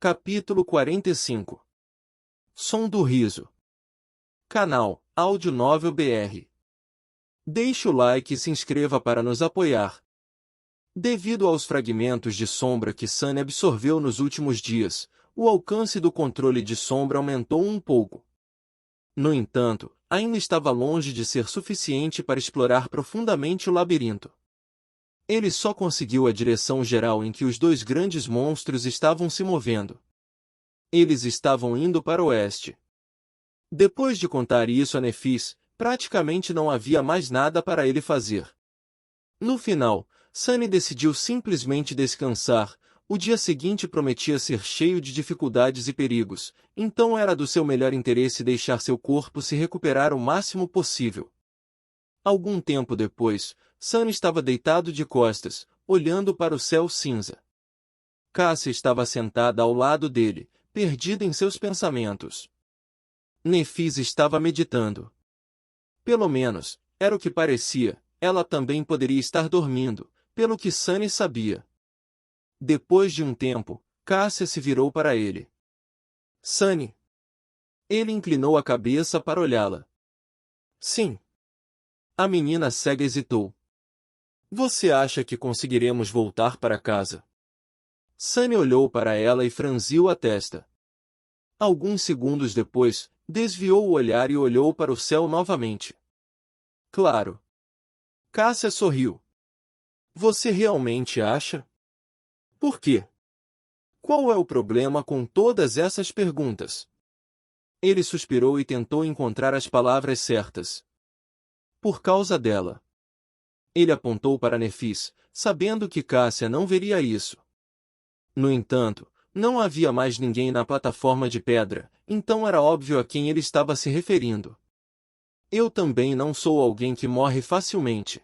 Capítulo 45. Som do Riso. Canal Áudio Novel BR. Deixe o like e se inscreva para nos apoiar. Devido aos fragmentos de sombra que Sunny absorveu nos últimos dias, o alcance do controle de sombra aumentou um pouco. No entanto, ainda estava longe de ser suficiente para explorar profundamente o labirinto. Ele só conseguiu a direção geral em que os dois grandes monstros estavam se movendo. Eles estavam indo para o oeste. Depois de contar isso a Nefis, praticamente não havia mais nada para ele fazer. No final, Sunny decidiu simplesmente descansar. O dia seguinte prometia ser cheio de dificuldades e perigos, então era do seu melhor interesse deixar seu corpo se recuperar o máximo possível. Algum tempo depois, Sunny estava deitado de costas, olhando para o céu cinza. Cassia estava sentada ao lado dele, perdida em seus pensamentos. Nefis estava meditando. Pelo menos, era o que parecia, ela também poderia estar dormindo, pelo que Sunny sabia. Depois de um tempo, Cassia se virou para ele. Sunny. Ele inclinou a cabeça para olhá-la. Sim. A menina cega hesitou. Você acha que conseguiremos voltar para casa? Sunny olhou para ela e franziu a testa. Alguns segundos depois, desviou o olhar e olhou para o céu novamente. Claro. Cassia sorriu. Você realmente acha? Por quê? Qual é o problema com todas essas perguntas? Ele suspirou e tentou encontrar as palavras certas. Por causa dela. Ele apontou para Nefis, sabendo que Cassia não veria isso. No entanto, não havia mais ninguém na plataforma de pedra, então era óbvio a quem ele estava se referindo. Eu também não sou alguém que morre facilmente.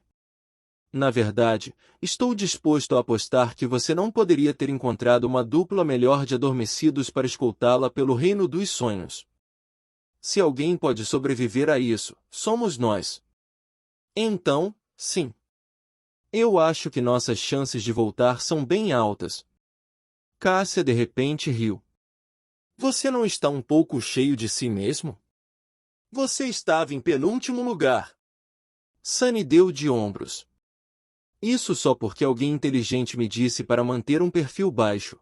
Na verdade, estou disposto a apostar que você não poderia ter encontrado uma dupla melhor de adormecidos para escoltá-la pelo reino dos sonhos. Se alguém pode sobreviver a isso, somos nós. Então, sim. Eu acho que nossas chances de voltar são bem altas. Cassia de repente riu. Você não está um pouco cheio de si mesmo? Você estava em penúltimo lugar. Sunny deu de ombros. Isso só porque alguém inteligente me disse para manter um perfil baixo.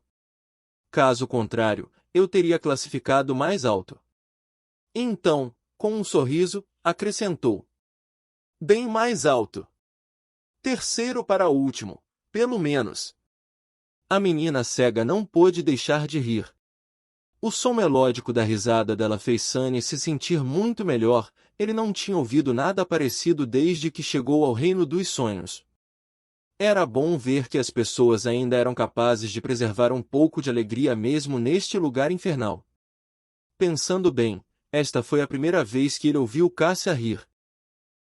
Caso contrário, eu teria classificado mais alto. Então, com um sorriso, acrescentou. Bem mais alto. Terceiro para último, pelo menos. A menina cega não pôde deixar de rir. O som melódico da risada dela fez Sunny se sentir muito melhor. Ele não tinha ouvido nada parecido desde que chegou ao reino dos sonhos. Era bom ver que as pessoas ainda eram capazes de preservar um pouco de alegria mesmo neste lugar infernal. Pensando bem, esta foi a primeira vez que ele ouviu Cassia rir.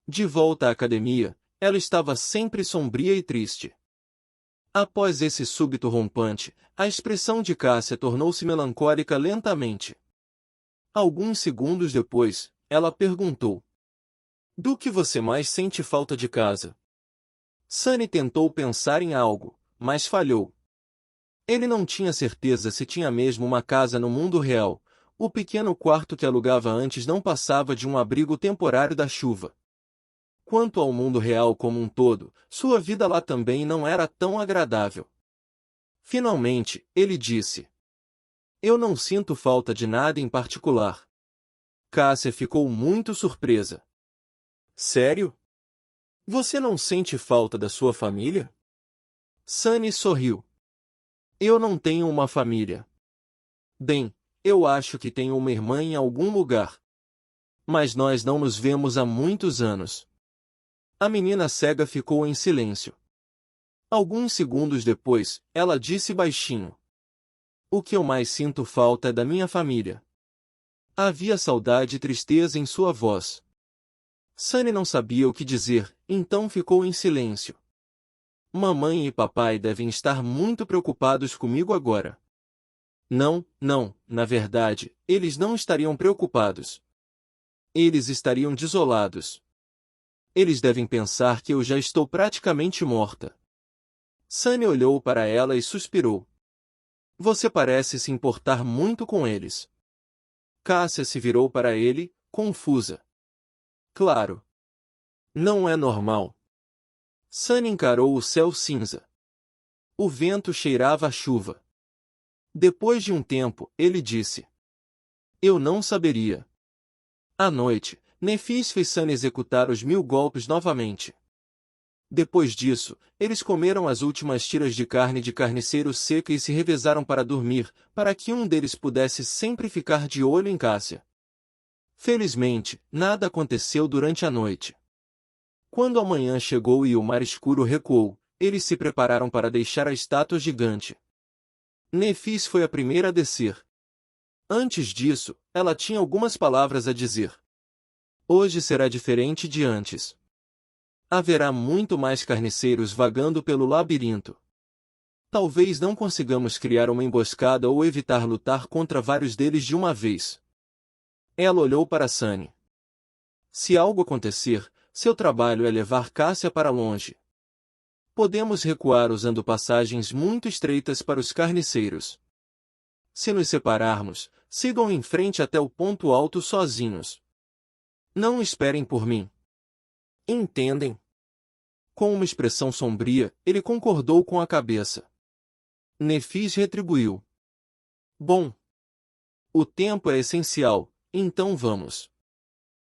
De volta à academia, ela estava sempre sombria e triste. Após esse súbito rompante, a expressão de Cassia tornou-se melancólica lentamente. Alguns segundos depois, ela perguntou. Do que você mais sente falta de casa? Sunny tentou pensar em algo, mas falhou. Ele não tinha certeza se tinha mesmo uma casa no mundo real. O pequeno quarto que alugava antes não passava de um abrigo temporário da chuva. Quanto ao mundo real como um todo, sua vida lá também não era tão agradável. Finalmente, ele disse. Eu não sinto falta de nada em particular. Cassia ficou muito surpresa. Sério? Você não sente falta da sua família? Sunny sorriu. Eu não tenho uma família. Bem, eu acho que tenho uma irmã em algum lugar. Mas nós não nos vemos há muitos anos. A menina cega ficou em silêncio. Alguns segundos depois, ela disse baixinho. O que eu mais sinto falta é da minha família. Havia saudade e tristeza em sua voz. Sunny não sabia o que dizer, então ficou em silêncio. Mamãe e papai devem estar muito preocupados comigo agora. Não, na verdade, eles não estariam preocupados. Eles estariam desolados. Eles devem pensar que eu já estou praticamente morta. Sunny olhou para ela e suspirou. Você parece se importar muito com eles. Cássia se virou para ele, confusa. Claro. Não é normal. Sunny encarou o céu cinza. O vento cheirava a chuva. Depois de um tempo, ele disse: Eu não saberia. À noite, Nefis fez Sunny executar os 1000 golpes novamente. Depois disso, eles comeram as últimas tiras de carne de carniceiro seca e se revezaram para dormir, para que um deles pudesse sempre ficar de olho em Cássia. Felizmente, nada aconteceu durante a noite. Quando a manhã chegou e o mar escuro recuou, eles se prepararam para deixar a estátua gigante. Nefis foi a primeira a descer. Antes disso, ela tinha algumas palavras a dizer. Hoje será diferente de antes. Haverá muito mais carniceiros vagando pelo labirinto. Talvez não consigamos criar uma emboscada ou evitar lutar contra vários deles de uma vez. Ela olhou para Sunny. Se algo acontecer, seu trabalho é levar Cássia para longe. Podemos recuar usando passagens muito estreitas para os carniceiros. Se nos separarmos, sigam em frente até o ponto alto sozinhos. Não esperem por mim. Entendem? Com uma expressão sombria, ele concordou com a cabeça. Nefis retribuiu. Bom. O tempo é essencial, então vamos.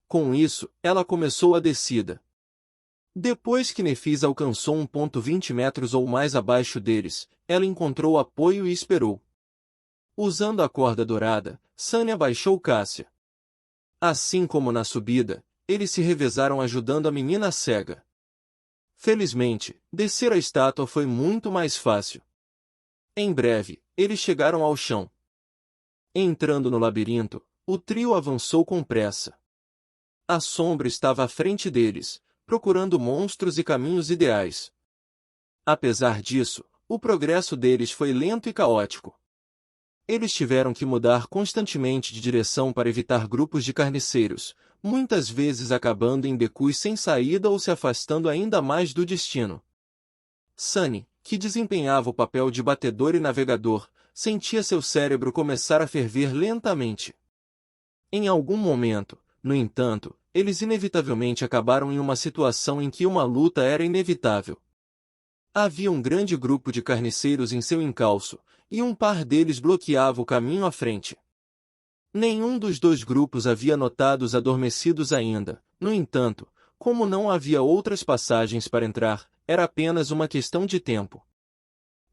Com isso, ela começou a descida. Depois que Nefis alcançou um ponto 20 metros ou mais abaixo deles, ela encontrou apoio e esperou. Usando a corda dourada, Sunny abaixou Cássia. Assim como na subida, eles se revezaram ajudando a menina cega. Felizmente, descer a estátua foi muito mais fácil. Em breve, eles chegaram ao chão. Entrando no labirinto, o trio avançou com pressa. A sombra estava à frente deles, procurando monstros e caminhos ideais. Apesar disso, o progresso deles foi lento e caótico. Eles tiveram que mudar constantemente de direção para evitar grupos de carniceiros, muitas vezes acabando em becos sem saída ou se afastando ainda mais do destino. Sunny, que desempenhava o papel de batedor e navegador, sentia seu cérebro começar a ferver lentamente. Em algum momento, no entanto, eles inevitavelmente acabaram em uma situação em que uma luta era inevitável. Havia um grande grupo de carniceiros em seu encalço, e um par deles bloqueava o caminho à frente. Nenhum dos dois grupos havia notado os adormecidos ainda, no entanto, como não havia outras passagens para entrar, era apenas uma questão de tempo.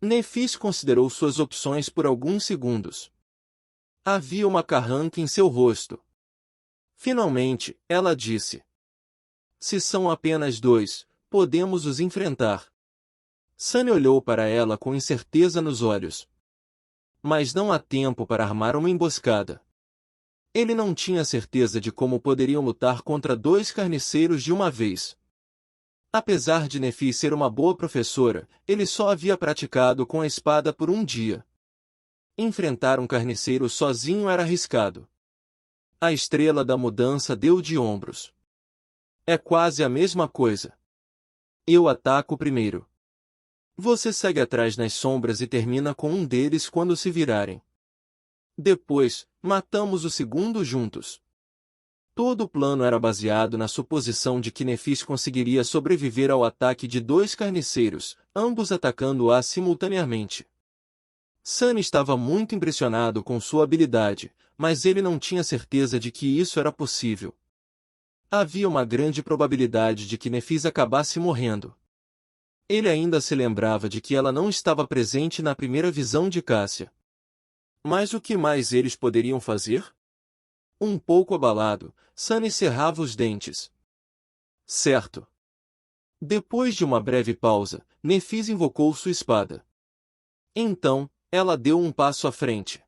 Nefis considerou suas opções por alguns segundos. Havia uma carranca em seu rosto. Finalmente, ela disse: Se são apenas dois, podemos os enfrentar. Sunny olhou para ela com incerteza nos olhos. Mas não há tempo para armar uma emboscada. Ele não tinha certeza de como poderiam lutar contra dois carniceiros de uma vez. Apesar de Nefis ser uma boa professora, ele só havia praticado com a espada por um dia. Enfrentar um carniceiro sozinho era arriscado. A estrela da mudança deu de ombros. É quase a mesma coisa. Eu ataco primeiro. Você segue atrás nas sombras e termina com um deles quando se virarem. Depois, matamos o segundo juntos. Todo o plano era baseado na suposição de que Nefis conseguiria sobreviver ao ataque de dois carniceiros, ambos atacando-a simultaneamente. Sunny estava muito impressionado com sua habilidade, mas ele não tinha certeza de que isso era possível. Havia uma grande probabilidade de que Nefis acabasse morrendo. Ele ainda se lembrava de que ela não estava presente na primeira visão de Cássia. Mas o que mais eles poderiam fazer? Um pouco abalado, Sunny cerrava os dentes. Certo. Depois de uma breve pausa, Nefis invocou sua espada. Então, ela deu um passo à frente.